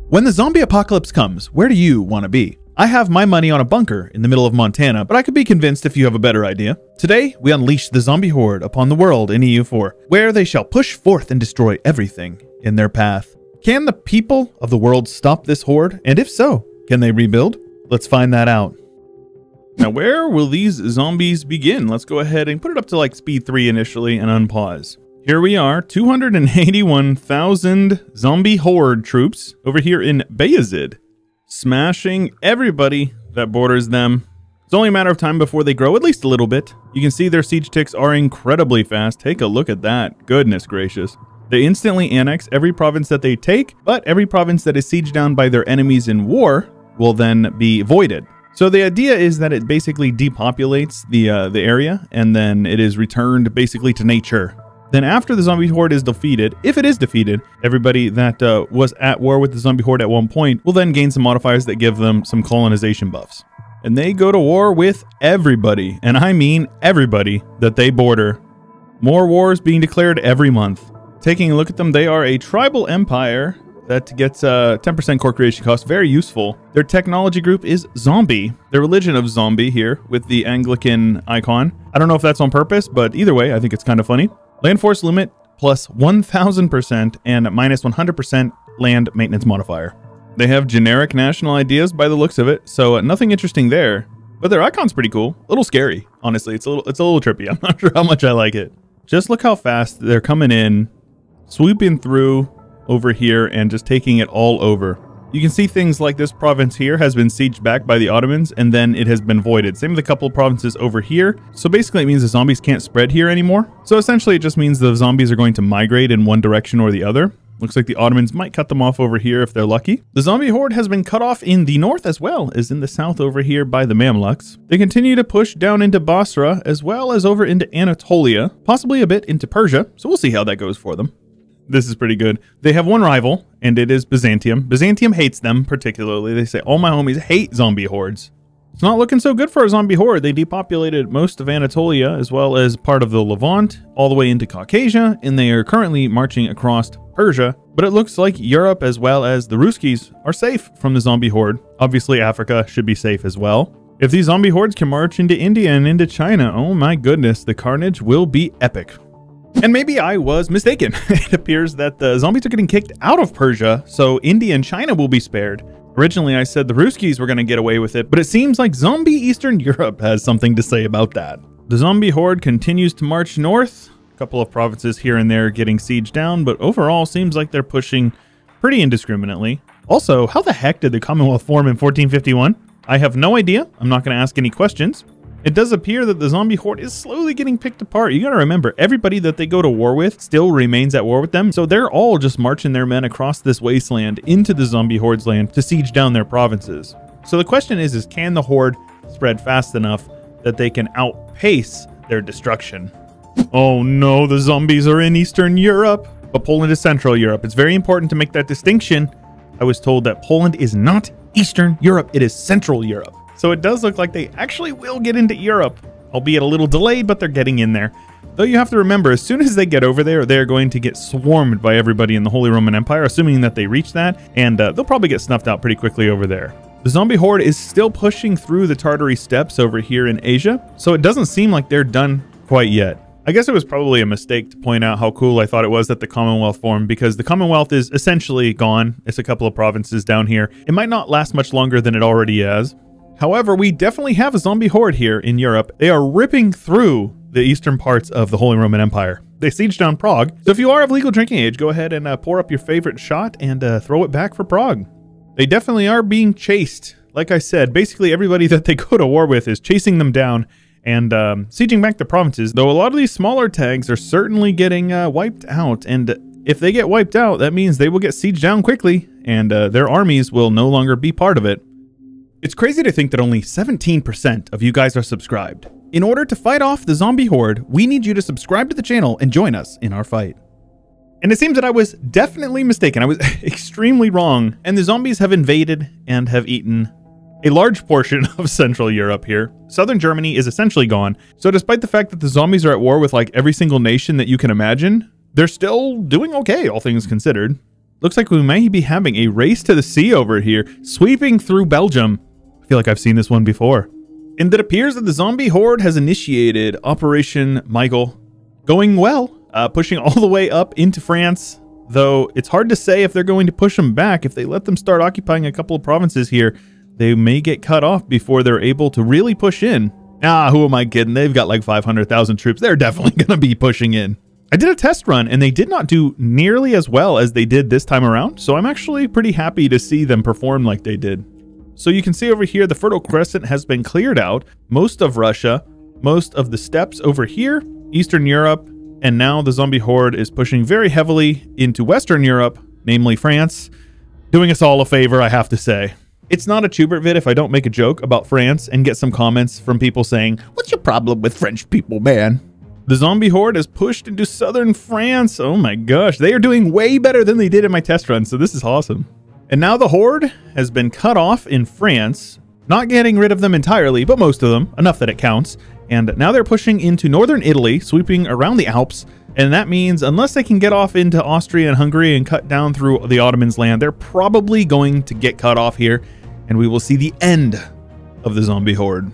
When the zombie apocalypse comes, where do you want to be? I have my money on a bunker in the middle of Montana, but I could be convinced if you have a better idea. Today, we unleash the zombie horde upon the world in EU4, where they shall push forth and destroy everything in their path. Can the people of the world stop this horde? And if so, can they rebuild? Let's find that out. Now, where will these zombies begin? Let's go ahead and put it up to like speed 3 initially and unpause. Here we are, 281,000 zombie horde troops over here in Bayezid, smashing everybody that borders them. It's only a matter of time before they grow at least a little bit. You can see their siege ticks are incredibly fast. Take a look at that. Goodness gracious. They instantly annex every province that they take, but every province that is sieged down by their enemies in war will then be voided. So the idea is that it basically depopulates the area, and then it is returned basically to nature. Then after the zombie horde is defeated, if it is defeated, everybody that was at war with the zombie horde at one point will then gain some modifiers that give them some colonization buffs. And they go to war with everybody, and I mean everybody that they border. More wars being declared every month. Taking a look at them, they are a tribal empire that gets 10% core creation cost, very useful. Their technology group is zombie, the religion of zombie here with the Anglican icon. I don't know if that's on purpose, but either way, I think it's kind of funny. Land force limit plus 1000% and minus 100% land maintenance modifier. They have generic national ideas by the looks of it, so nothing interesting there. But their icon's pretty cool. A little scary, honestly. It's a little trippy. I'm not sure how much I like it. Just look how fast they're coming in, swooping through over here and just taking it all over. You can see things like this province here has been sieged back by the Ottomans and then it has been voided. Same with a couple of provinces over here. So basically it means the zombies can't spread here anymore. So essentially it just means the zombies are going to migrate in one direction or the other. Looks like the Ottomans might cut them off over here if they're lucky. The zombie horde has been cut off in the north as well as in the south over here by the Mamluks. They continue to push down into Basra as well as over into Anatolia, possibly a bit into Persia. So we'll see how that goes for them. This is pretty good. They have one rival, and it is Byzantium. Byzantium hates them particularly. They say, all my homies hate zombie hordes. It's not looking so good for a zombie horde. They depopulated most of Anatolia, as well as part of the Levant, all the way into Caucasia, and they are currently marching across Persia. But it looks like Europe, as well as the Ruskies, are safe from the zombie horde. Obviously, Africa should be safe as well. If these zombie hordes can march into India and into China, oh my goodness, the carnage will be epic. And maybe I was mistaken. It appears that the zombies are getting kicked out of Persia, so India and China will be spared. Originally, I said the Ruskies were going to get away with it, but it seems like zombie Eastern Europe has something to say about that. The zombie horde continues to march north. A couple of provinces here and there getting sieged down, but overall seems like they're pushing pretty indiscriminately. Also, how the heck did the Commonwealth form in 1451? I have no idea. I'm not going to ask any questions. It does appear that the zombie horde is slowly getting picked apart. You gotta remember, everybody that they go to war with still remains at war with them. So they're all just marching their men across this wasteland into the zombie horde's land to siege down their provinces. So the question is can the horde spread fast enough that they can outpace their destruction? Oh no, the zombies are in Eastern Europe, but Poland is Central Europe. It's very important to make that distinction. I was told that Poland is not Eastern Europe, it is Central Europe. So it does look like they actually will get into Europe, albeit a little delayed, but they're getting in there. Though you have to remember, as soon as they get over there, they're going to get swarmed by everybody in the Holy Roman Empire, assuming that they reach that, and they'll probably get snuffed out pretty quickly over there. The zombie horde is still pushing through the Tartary steppes over here in Asia, so it doesn't seem like they're done quite yet. I guess it was probably a mistake to point out how cool I thought it was that the Commonwealth formed, because the Commonwealth is essentially gone. It's a couple of provinces down here. It might not last much longer than it already has. However, we definitely have a zombie horde here in Europe. They are ripping through the eastern parts of the Holy Roman Empire. They sieged down Prague. So if you are of legal drinking age, go ahead and pour up your favorite shot and throw it back for Prague. They definitely are being chased. Like I said, basically everybody that they go to war with is chasing them down and sieging back the provinces, though a lot of these smaller tags are certainly getting wiped out. And if they get wiped out, that means they will get sieged down quickly and their armies will no longer be part of it. It's crazy to think that only 17% of you guys are subscribed. In order to fight off the zombie horde, we need you to subscribe to the channel and join us in our fight. And it seems that I was definitely mistaken. I was extremely wrong, and the zombies have invaded and have eaten a large portion of Central Europe here. Southern Germany is essentially gone. So despite the fact that the zombies are at war with like every single nation that you can imagine, they're still doing okay, all things considered. Looks like we might be having a race to the sea over here, sweeping through Belgium. I feel like I've seen this one before. And it appears that the zombie horde has initiated Operation Michael, going well, pushing all the way up into France, though it's hard to say if they're going to push them back. If they let them start occupying a couple of provinces here, they may get cut off before they're able to really push in. Ah, who am I kidding? They've got like 500,000 troops. They're definitely going to be pushing in. I did a test run, and they did not do nearly as well as they did this time around, so I'm actually pretty happy to see them perform like they did. So you can see over here, the Fertile Crescent has been cleared out. Most of Russia, most of the steppes over here, Eastern Europe, and now the zombie horde is pushing very heavily into Western Europe, namely France, doing us all a favor, I have to say. It's not a Chewbert vid if I don't make a joke about France and get some comments from people saying, "What's your problem with French people, man?" The zombie horde has pushed into southern France. Oh my gosh, they are doing way better than they did in my test run, so this is awesome. And now the horde has been cut off in France, not getting rid of them entirely, but most of them, enough that it counts. And now they're pushing into northern Italy, sweeping around the Alps. And that means unless they can get off into Austria and Hungary and cut down through the Ottomans' land, they're probably going to get cut off here. And we will see the end of the zombie horde.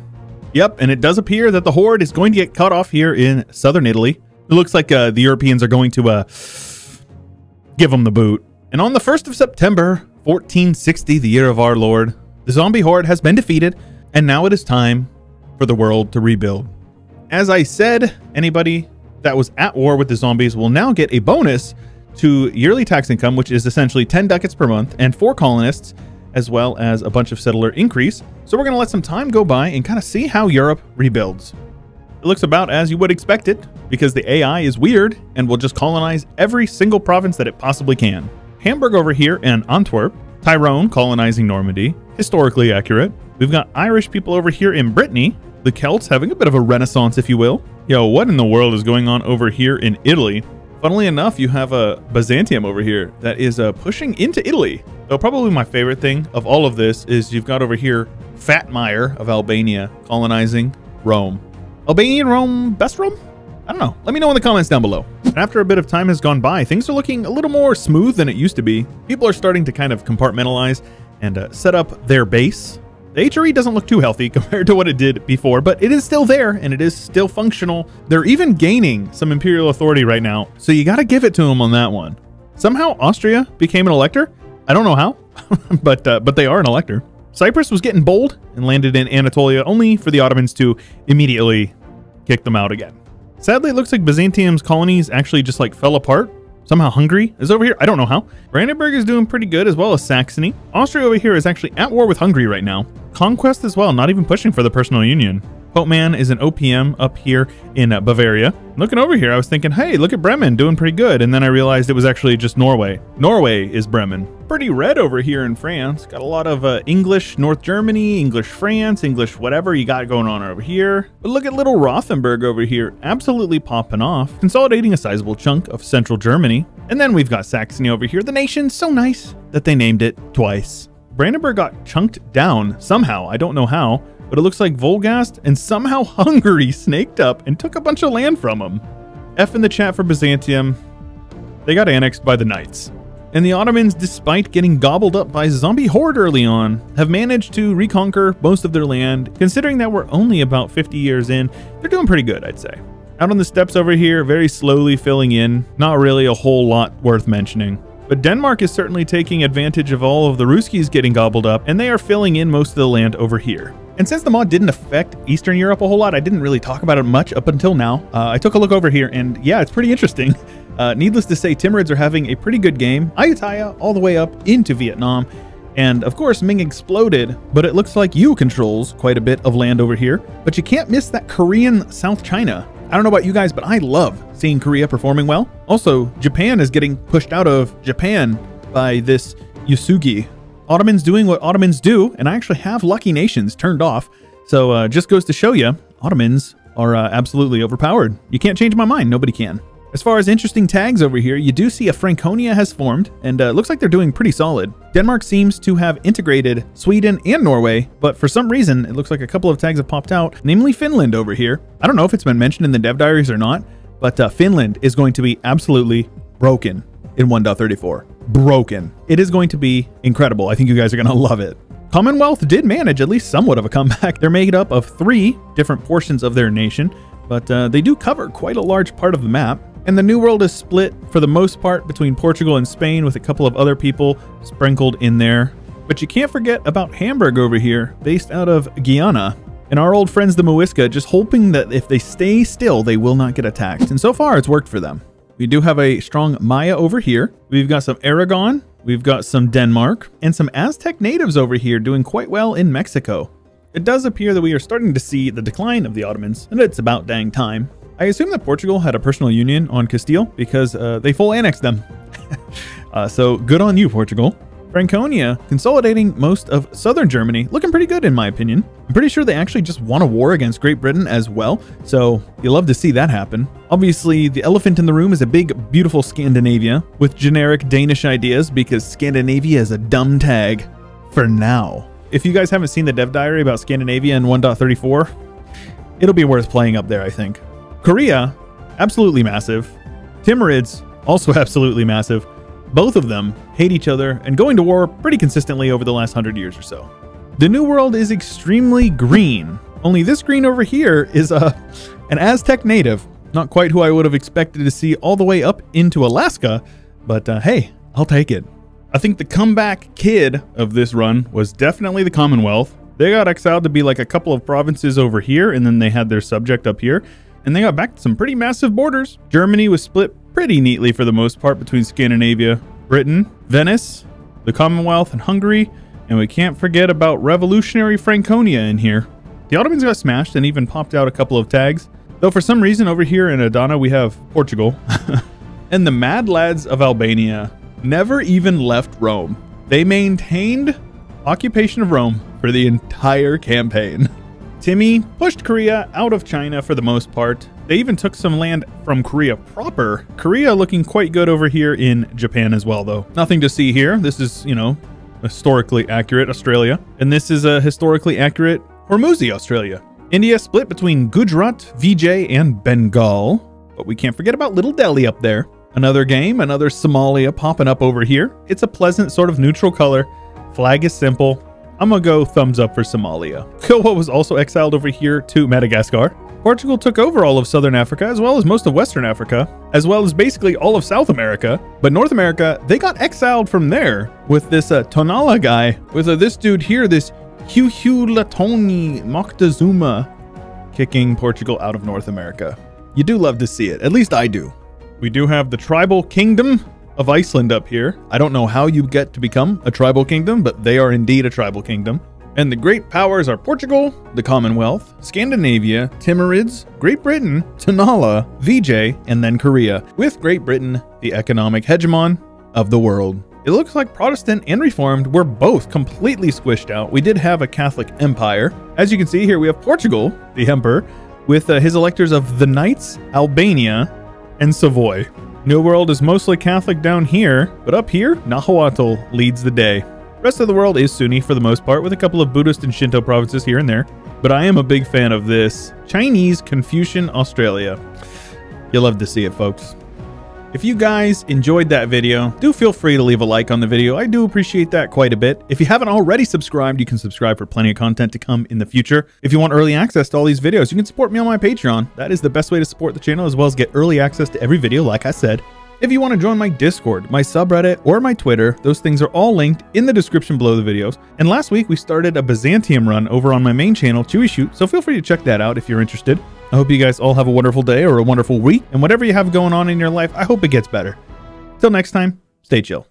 Yep, and it does appear that the horde is going to get cut off here in southern Italy. It looks like the Europeans are going to give them the boot. And on the 1st of September, 1460, the year of our Lord, the zombie horde has been defeated, and now it is time for the world to rebuild. As I said, anybody that was at war with the zombies will now get a bonus to yearly tax income, which is essentially 10 ducats per month, and 4 colonists, as well as a bunch of settler increase. So we're going to let some time go by and kind of see how Europe rebuilds. It looks about as you would expect it, because the AI is weird and will just colonize every single province that it possibly can. Hamburg over here and Antwerp, Tyrone colonizing Normandy, historically accurate. We've got Irish people over here in Brittany, the Celts having a bit of a renaissance, if you will. Yo, what in the world is going on over here in Italy? Funnily enough, you have a Byzantium over here that is pushing into Italy. Though probably my favorite thing of all of this is you've got over here Fatmire of Albania colonizing Rome. Albanian Rome, best Rome? I don't know. Let me know in the comments down below. And after a bit of time has gone by, things are looking a little more smooth than it used to be. People are starting to kind of compartmentalize and set up their base. The HRE doesn't look too healthy compared to what it did before, but it is still there and it is still functional. They're even gaining some imperial authority right now, so you got to give it to them on that one. Somehow Austria became an elector. I don't know how, but they are an elector. Cyprus was getting bold and landed in Anatolia, only for the Ottomans to immediately kick them out again. Sadly, it looks like Byzantium's colonies actually just like fell apart. Somehow Hungary is over here. I don't know how. Brandenburg is doing pretty good, as well as Saxony. Austria over here is actually at war with Hungary right now. Conquest as well, not even pushing for the personal union. Pope Man is an OPM up here in Bavaria. Looking over here, I was thinking, hey, look at Bremen doing pretty good. And then I realized it was actually just Norway. Norway is Bremen. Pretty red over here in France. Got a lot of English North Germany, English France, English whatever you got going on over here. But look at little Rothenburg over here, absolutely popping off, consolidating a sizable chunk of central Germany. And then we've got Saxony over here. The nation's so nice that they named it twice. Brandenburg got chunked down somehow. I don't know how. But it looks like Volgast and somehow Hungary snaked up and took a bunch of land from them. F in the chat for Byzantium. They got annexed by the Knights. And the Ottomans, despite getting gobbled up by zombie horde early on, have managed to reconquer most of their land. Considering that we're only about 50 years in, they're doing pretty good, I'd say. Out on the steppes over here, very slowly filling in. Not really a whole lot worth mentioning. But Denmark is certainly taking advantage of all of the Ruskies getting gobbled up, and they are filling in most of the land over here. And since the mod didn't affect Eastern Europe a whole lot, I didn't really talk about it much up until now. I took a look over here, and yeah, it's pretty interesting. Needless to say, Timurids are having a pretty good game. Ayutthaya all the way up into Vietnam. And of course, Ming exploded, but it looks like you controls quite a bit of land over here. But you can't miss that Korean South China. I don't know about you guys, but I love seeing Korea performing well. Also, Japan is getting pushed out of Japan by this Yasugi. Ottomans doing what Ottomans do, and I actually have lucky nations turned off. So just goes to show you, Ottomans are absolutely overpowered. You can't change my mind. Nobody can. As far as interesting tags over here, you do see a Franconia has formed, and looks like they're doing pretty solid. Denmark seems to have integrated Sweden and Norway, but for some reason, it looks like a couple of tags have popped out, namely Finland over here. I don't know if it's been mentioned in the dev diaries or not, but Finland is going to be absolutely broken in 1.34. broken. It is going to be incredible. I think you guys are going to love it. Commonwealth did manage at least somewhat of a comeback. They're made up of 3 different portions of their nation, but they do cover quite a large part of the map. And the New World is split for the most part between Portugal and Spain, with a couple of other people sprinkled in there. But you can't forget about Hamburg over here, based out of Guyana. And our old friends the Muisca, just hoping that if they stay still, they will not get attacked. And so far, it's worked for them. We do have a strong Maya over here. We've got some Aragon. We've got some Denmark. And some Aztec natives over here doing quite well in Mexico. It does appear that we are starting to see the decline of the Ottomans, and it's about dang time. I assume that Portugal had a personal union on Castile because they full annexed them. So good on you, Portugal. Franconia consolidating most of southern Germany, looking pretty good in my opinion. I'm pretty sure they actually just won a war against Great Britain as well, so you love to see that happen. Obviously, the elephant in the room is a big, beautiful Scandinavia with generic Danish ideas because Scandinavia is a dumb tag for now. If you guys haven't seen the dev diary about Scandinavia in 1.34, it'll be worth playing up there, I think. Korea, absolutely massive. Timurids, also absolutely massive. Both of them hate each other and going to war pretty consistently over the last 100 years or so. The New World is extremely green. Only this green over here is an Aztec native. Not quite who I would have expected to see all the way up into Alaska, but hey, I'll take it. I think the comeback kid of this run was definitely the Commonwealth. They got exiled to be like a couple of provinces over here, and then they had their subject up here, and they got back to some pretty massive borders. Germany was split pretty neatly for the most part between Scandinavia, Britain, Venice, the Commonwealth, and Hungary, and we can't forget about revolutionary Franconia in here. The Ottomans got smashed and even popped out a couple of tags, though for some reason over here in Adana we have Portugal. And the Mad Lads of Albania never even left Rome. They maintained occupation of Rome for the entire campaign. Timmy pushed Korea out of China for the most part. They even took some land from Korea proper. Korea looking quite good over here in Japan as well, though. Nothing to see here. This is, you know, historically accurate Australia. And this is a historically accurate Hormuzzi, Australia. India split between Gujarat, Vijay, and Bengal. But we can't forget about Little Delhi up there. Another game, another Somalia popping up over here. It's a pleasant sort of neutral color. Flag is simple. I'm gonna go thumbs up for Somalia. Kilwa was also exiled over here to Madagascar. Portugal took over all of Southern Africa, as well as most of Western Africa, as well as basically all of South America. But North America, they got exiled from there with this Tonala guy, with this dude here, this Huhulatoni Moctezuma, kicking Portugal out of North America. You do love to see it, at least I do. We do have the tribal kingdom of Iceland up here. I don't know how you get to become a tribal kingdom, but they are indeed a tribal kingdom. And the great powers are Portugal, the Commonwealth, Scandinavia, Timurids, Great Britain, Tonala, Vijay, and then Korea, with Great Britain the economic hegemon of the world. It looks like Protestant and Reformed were both completely squished out. We did have a Catholic empire. As you can see here, we have Portugal, the emperor, with his electors of the Knights, Albania, and Savoy. New World is mostly Catholic down here, but up here, Nahuatl leads the day. Rest of the world is Sunni for the most part, with a couple of Buddhist and Shinto provinces here and there. But I am a big fan of this Chinese Confucian Australia. You'll love to see it, folks. If you guys enjoyed that video, do feel free to leave a like on the video. I do appreciate that quite a bit. If you haven't already subscribed, you can subscribe for plenty of content to come in the future. If you want early access to all these videos, you can support me on my Patreon. That is the best way to support the channel, as well as get early access to every video, like I said. If you want to join my Discord, my subreddit, or my Twitter, those things are all linked in the description below the videos. And last week, we started a Byzantium run over on my main channel, Chewy Shoot, so feel free to check that out if you're interested. I hope you guys all have a wonderful day or a wonderful week, and whatever you have going on in your life, I hope it gets better. Till next time, stay chill.